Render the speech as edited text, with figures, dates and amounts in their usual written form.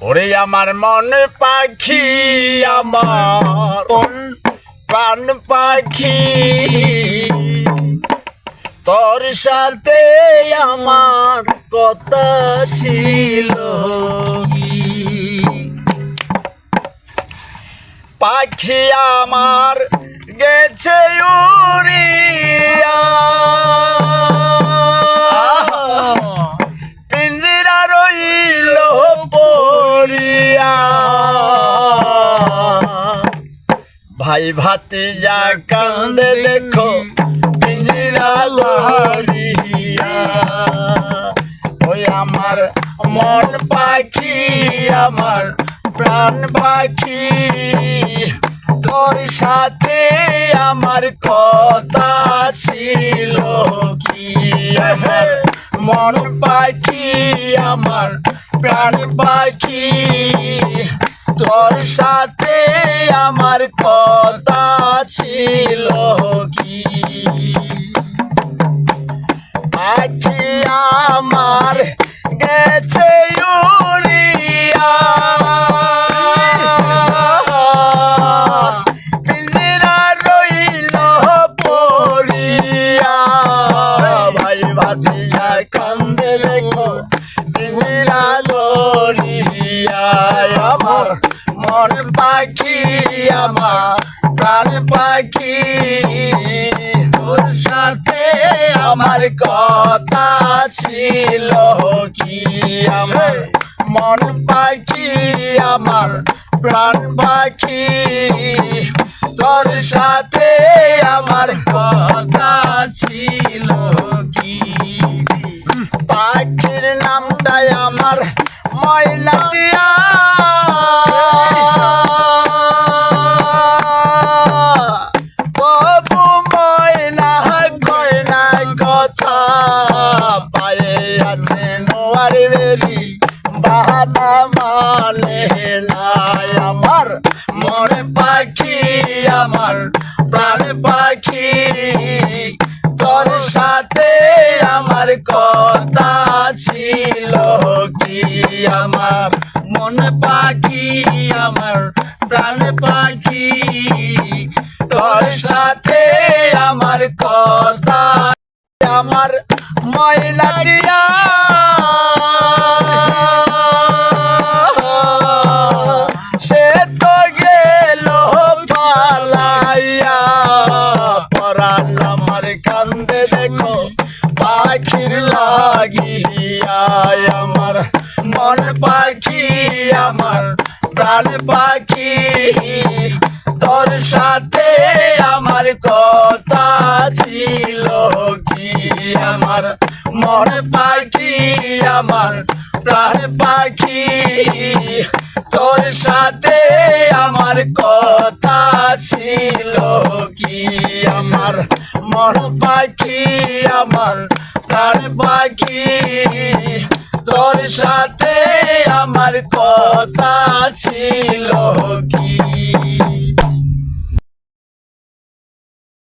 ওরে আমার মন পাখি, আমার প্রাণ পাখি, তোর সাথে আমার কথা ছিল কি? পাখি আমার গেছে উড়িয়া, পিঞ্জিরা রইল পড়িয়া। ভাই ভাতিজা কান্দে দেখো পিঞ্জিরা লড়িয়া। ওই আমার মন পাখি, আমার প্রাণ পাখি, তোর সাথে আমার কথা ছিল কি? মন পাখি, আমার প্রাণ পাখি, তোর সাথে আমার কথা ছিল কি? পাখি আমার গেছে উড়িয়া, পিঞ্জিরা রইল পড়িয়া। ভাই ভাতিজা কান্দে দেখো পিঞ্জিরা লড়িয়া। আমার মন পাখি, আমার প্রাণ পাখি, তোর সাথে আমার কথা ছিল কি? আমার মন পাখি, আমার প্রাণ পাখি, তোর সাথে আমার কথা ছিল কি? পাখির নামটাই আমার ময়না টিয়া, তবু ময়না কয় না কথা। পায়ে আছে নোয়ার বেরি, বাহানা মানে নাই। আমার মন পাখি, আমার প্রাণ পাখি, তোর সাথে আমার কথা ছিল কি? আমার মন পাখি, আমার প্রাণ পাখি, তোর সাথে আমার কথা। আমার ময়না টিয়া সে তো গেল পালাইয়া। পরাণ আমার কান্দে দেখো পাখির লাগিয়া। আমার মন পাখি, আমার প্রাণ পাখি, তোর সাথে আমার কথা ছিল কি? আমার মন পাখি, আমার প্রাণ পাখি, তোর সাথে আমার কথা ছিল কি? আমার মন পাখি, আমার প্রাণ পাখি, তোর সাথে আমার কথা ছিল কি?